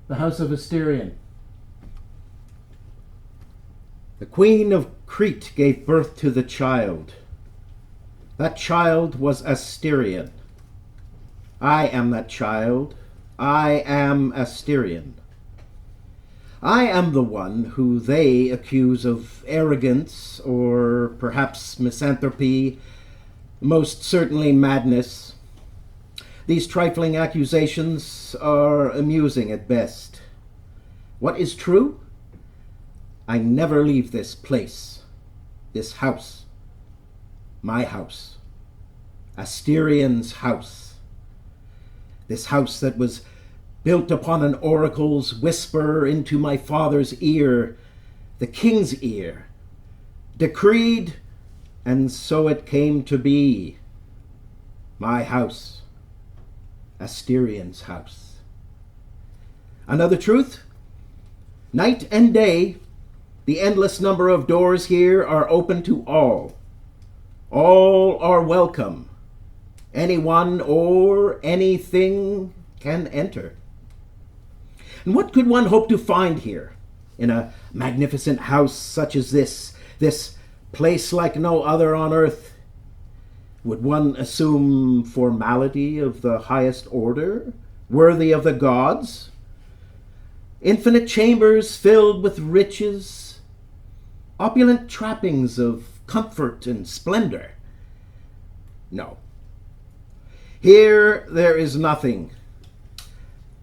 The House of Asterion. The queen of Crete gave birth to the child. That child was Asterion. I am that child. I am Asterion. I am the one who they accuse of arrogance or perhaps misanthropy, most certainly madness. These trifling accusations are amusing at best. What is true? I never leave this place, this house, my house, Asterion's house. This house that was built upon an oracle's whisper into my father's ear, the king's ear, decreed, and so it came to be. My house, Asterion's house. Another truth? Night and day, the endless number of doors here are open to all. All are welcome. Anyone or anything can enter. And what could one hope to find here, in a magnificent house such as this place like no other on earth? Would one assume formality of the highest order, worthy of the gods? Infinite chambers filled with riches, opulent trappings of comfort and splendor? No. Here there is nothing.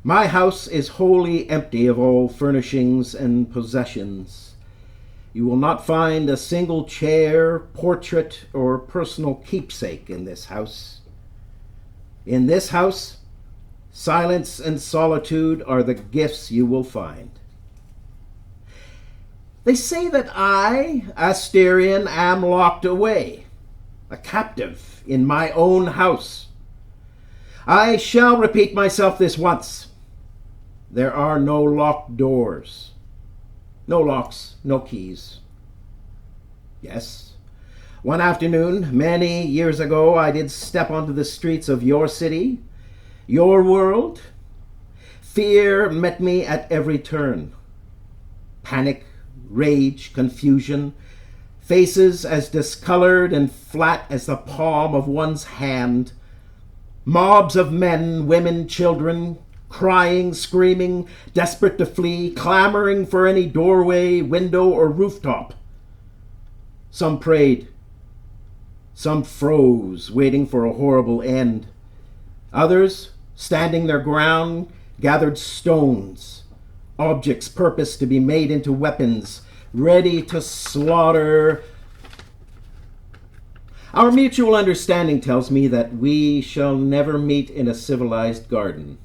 My house is wholly empty of all furnishings and possessions. You will not find a single chair, portrait, or personal keepsake in this house. In this house, silence and solitude are the gifts you will find. They say that I, Asterion, am locked away, a captive in my own house. I shall repeat myself this once. There are no locked doors, no locks, no keys. Yes, one afternoon, many years ago, I did step onto the streets of your city, your world. Fear met me at every turn. Panic, rage, confusion, faces as discolored and flat as the palm of one's hand, mobs of men, women, children, crying, screaming, desperate to flee, clamoring for any doorway, window, or rooftop. Some prayed. Some froze, waiting for a horrible end. Others, standing their ground, gathered stones, objects purposed to be made into weapons, ready to slaughter. Our mutual understanding tells me that we shall never meet in a civilized garden.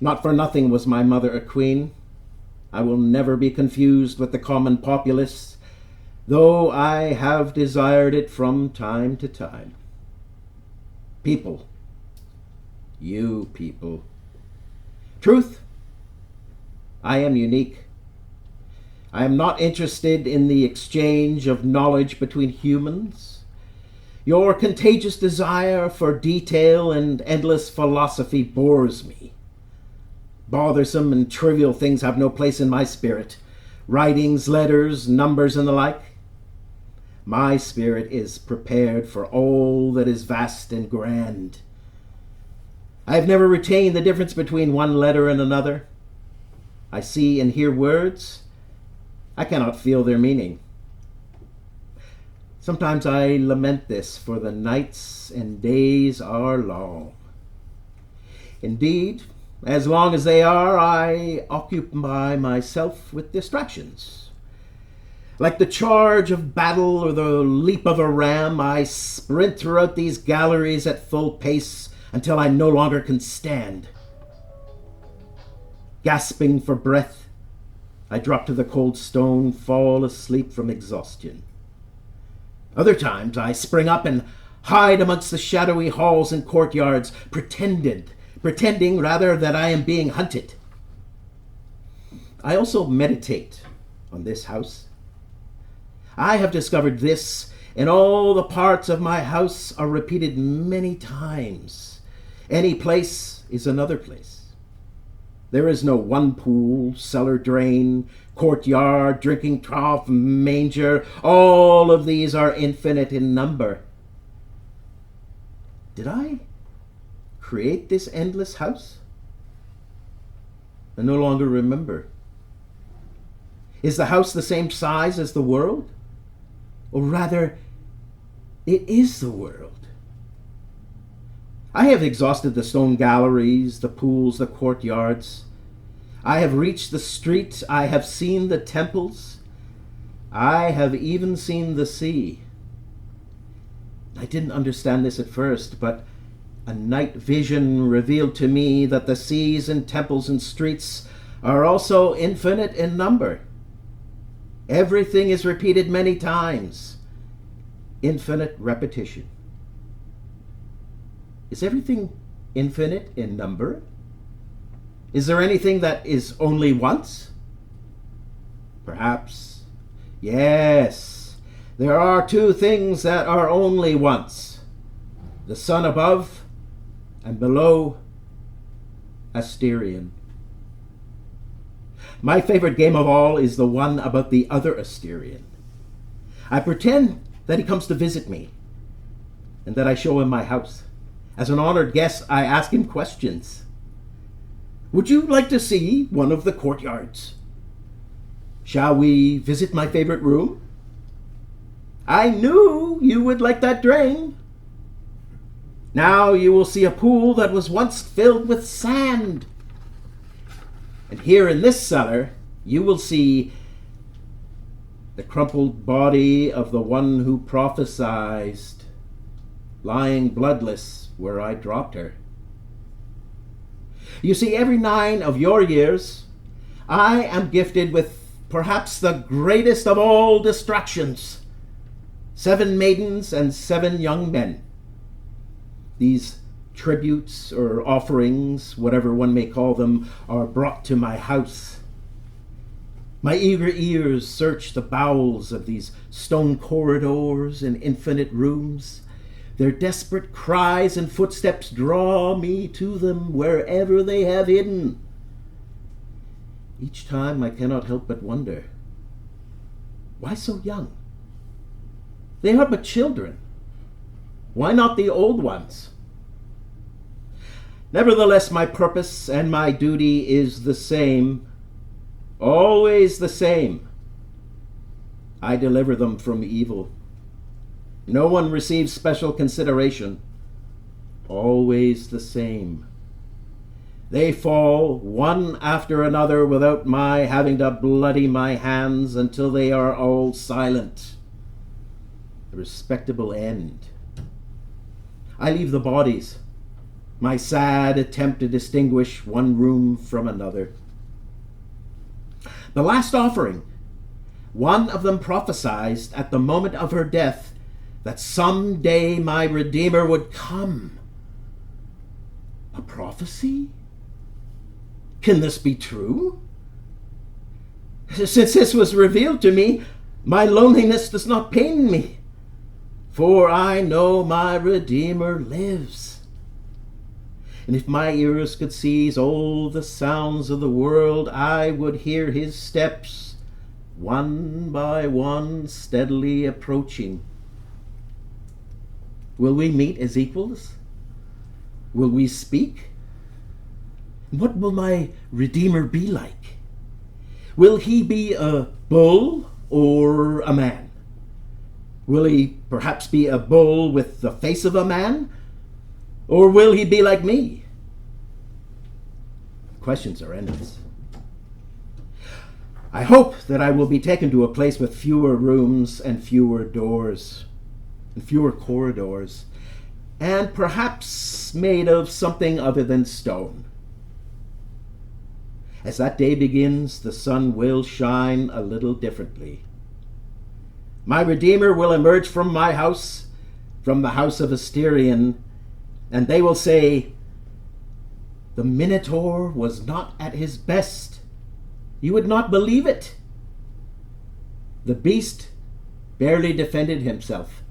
Not for nothing was my mother a queen. I will never be confused with the common populace, though I have desired it from time to time. People. You people. Truth? I am unique. I am not interested in the exchange of knowledge between humans. Your contagious desire for detail and endless philosophy bores me. Bothersome and trivial things have no place in my spirit. Writings, letters, numbers, and the like. My spirit is prepared for all that is vast and grand. I have never retained the difference between one letter and another. I see and hear words. I cannot feel their meaning. Sometimes I lament this, for the nights and days are long. Indeed, as long as they are, I occupy myself with distractions. Like the charge of battle or the leap of a ram, I sprint throughout these galleries at full pace until I no longer can stand. Gasping for breath, I drop to the cold stone, fall asleep from exhaustion. Other times I spring up and hide amongst the shadowy halls and courtyards, pretending rather that I am being hunted. I also meditate on this house. I have discovered this, and all the parts of my house are repeated many times. Any place is another place. There is no one pool, cellar drain, courtyard, drinking trough, manger. All of these are infinite in number. Did I create this endless house? I no longer remember. Is the house the same size as the world? Or rather, it is the world. I have exhausted the stone galleries, the pools, the courtyards. I have reached the street. I have seen the temples. I have even seen the sea. I didn't understand this at first, but a night vision revealed to me that the seas and temples and streets are also infinite in number. Everything is repeated many times. Infinite repetition. Is everything infinite in number? Is there anything that is only once? Perhaps. Yes, there are two things that are only once. The sun above and below Asterion. My favorite game of all is the one about the other Asterion. I pretend that he comes to visit me and that I show him my house. As an honored guest, I ask him questions. Would you like to see one of the courtyards? Shall we visit my favorite room? I knew you would like that drain. Now you will see a pool that was once filled with sand. And here in this cellar, you will see the crumpled body of the one who prophesied, lying bloodless where I dropped her. You see, every 9 of your years, I am gifted with perhaps the greatest of all distractions. 7 maidens and 7 young men. These tributes or offerings, whatever one may call them, are brought to my house. My eager ears search the bowels of these stone corridors and infinite rooms. Their desperate cries and footsteps draw me to them wherever they have hidden. Each time I cannot help but wonder, why so young? They are but children. Why not the old ones? Nevertheless, my purpose and my duty is the same, always the same. I deliver them from evil. No one receives special consideration, always the same. They fall one after another without my having to bloody my hands until they are all silent. A respectable end. I leave the bodies, my sad attempt to distinguish one room from another. The last offering, one of them prophesied at the moment of her death that someday my Redeemer would come. A prophecy? Can this be true? Since this was revealed to me, my loneliness does not pain me, for I know my Redeemer lives. And if my ears could seize all the sounds of the world, I would hear his steps, one by one, steadily approaching. Will we meet as equals? Will we speak? What will my Redeemer be like? Will he be a bull or a man? Will he perhaps be a bull with the face of a man? Or will he be like me? Questions are endless. I hope that I will be taken to a place with fewer rooms and fewer doors and fewer corridors, and perhaps made of something other than stone. As that day begins, the sun will shine a little differently. My Redeemer will emerge from my house, from the House of Asterion, and they will say, "The Minotaur was not at his best. You would not believe it. The beast barely defended himself.